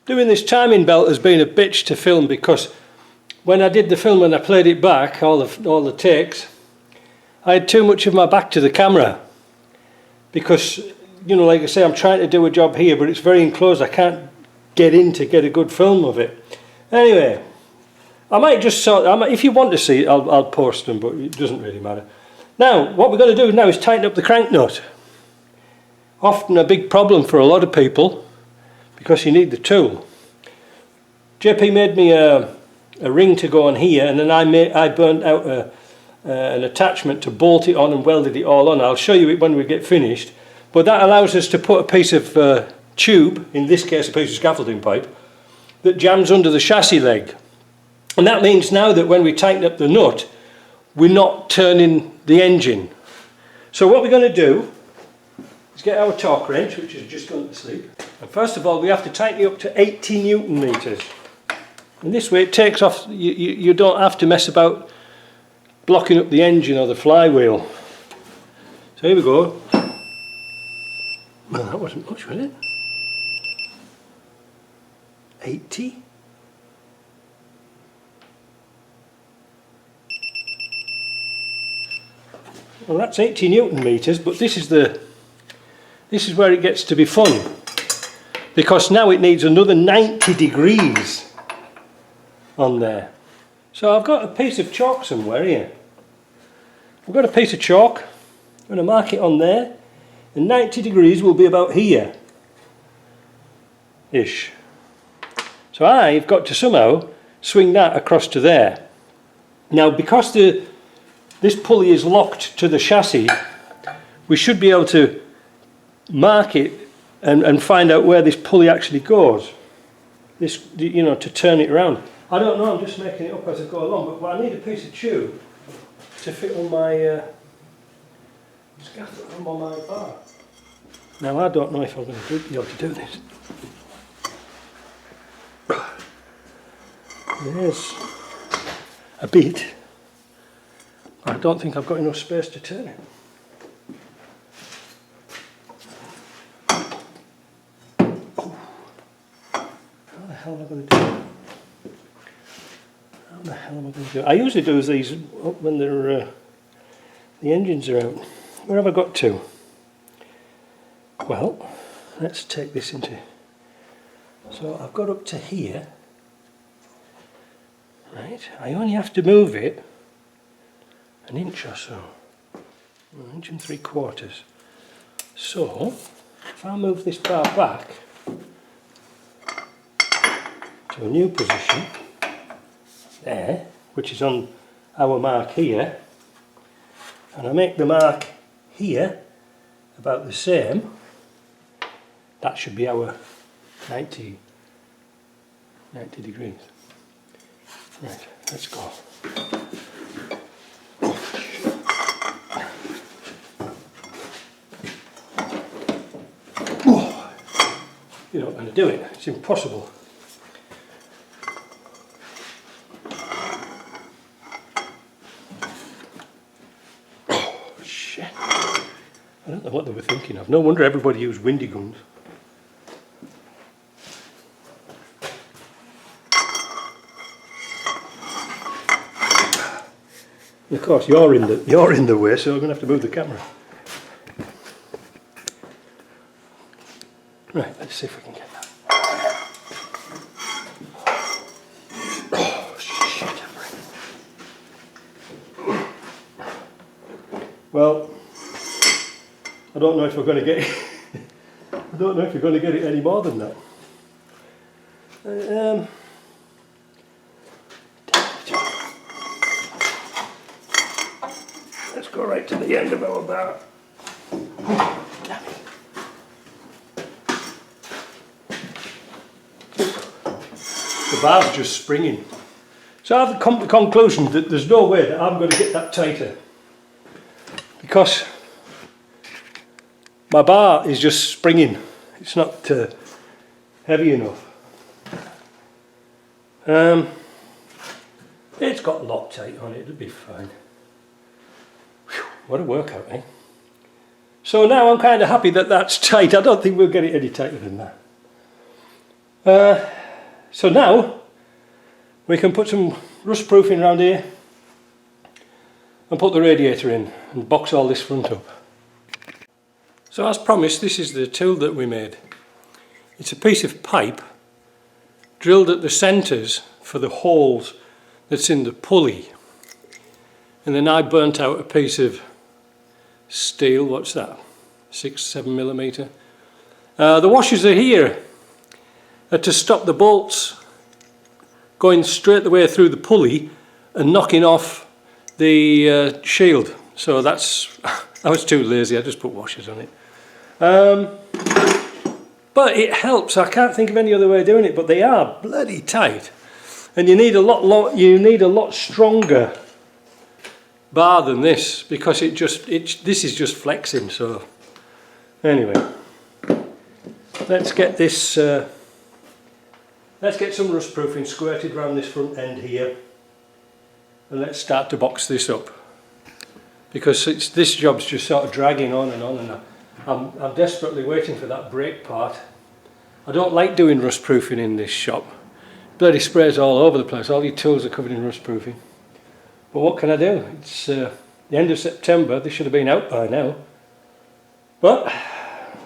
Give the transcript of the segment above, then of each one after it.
Doing this timing belt has been a bitch to film, because when I did the film and I played it back, all the takes, I had too much of my back to the camera, because, you know, like I say, I'm trying to do a job here, but it's very enclosed. I can't get in to get a good film of it. Anyway, I might just if you want to see it, I'll post them, but it doesn't really matter. Now, what we're going to do now is tighten up the crank nut. Often a big problem for a lot of people, because you need the tool. JP made me a ring to go on here, and then I burnt out an attachment to bolt it on and welded it all on. I'll show you it when we get finished, but that allows us to put a piece of tube, in this case a piece of scaffolding pipe, that jams under the chassis leg. And that means now that when we tighten up the nut, we're not turning the engine. So what we're going to do is get our torque wrench, which has just gone to sleep. And first of all, we have to tighten it up to 80 Newton meters. And this way it takes off, you don't have to mess about blocking up the engine or the flywheel. So here we go. Well, that wasn't much, was it? 80. Well, that's 80 Newton meters, but this is where it gets to be fun, because now it needs another 90 degrees on there. So I've got a piece of chalk somewhere here. I've got a piece of chalk. I'm going to mark it on there, and 90 degrees will be about here ish. So I've got to somehow swing that across to there. Now, because this pulley is locked to the chassis, we should be able to mark it and find out where this pulley actually goes. This, you know, to turn it around. I don't know, I'm just making it up as I go along, but I need a piece of tube to fit on my scaffold on my bar. Now I don't know if I'm going to be able to do this. There's a bit. I don't think I've got enough space to turn it. Oh. How the hell am I going to do it? How the hell am I going to do it? I usually do these when they're, the engines are out. Where have I got to? Well, let's take this into... So I've got up to here. Right, I only have to move it an inch or so, 1 inch and 3/4. So, if I move this bar back to a new position, there, which is on our mark here, and I make the mark here about the same, that should be our 90 degrees. Right, let's go. Oh, you're not going to do it, it's impossible. Oh, shit. I don't know what they were thinking of. No wonder everybody used windy guns. Of course, you're in the way, so I'm going to have to move the camera. Right, let's see if we can get that. Oh, shit. Well, I don't know if we're going to get it. I don't know if we're going to get it any more than that. Let's go right to the end of our bar. Damn it. The bar's just springing. So I've come to the conclusion that there's no way that I'm going to get that tighter, because my bar is just springing. It's not heavy enough. It's got Loctite on it, it'll be fine. Whew, what a workout, eh? So now I'm kind of happy that that's tight. I don't think we'll get it any tighter than that. So now we can put some rust proofing around here and put the radiator in and box all this front up. So as promised, this is the tool that we made. It's a piece of pipe drilled at the centres for the holes that's in the pulley, and then I burnt out a piece of steel, what's that, 6-7mm. The washers are here to stop the bolts going straight the way through the pulley and knocking off the shield. So that's, I was too lazy, I just put washers on it. But it helps. I can't think of any other way of doing it, but they are bloody tight, and you need a lot stronger bar than this, because this is just flexing. So anyway, let's get this. Let's get some rust proofing squirted around this front end here, and let's start to box this up, because this job's just sort of dragging on, and I'm desperately waiting for that brake part. I don't like doing rust proofing in this shop. Bloody sprays all over the place. All your tools are covered in rust proofing. But what can I do? It's the end of September. This should have been out by now. But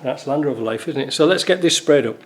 that's Land Rover life, isn't it? So let's get this sprayed up.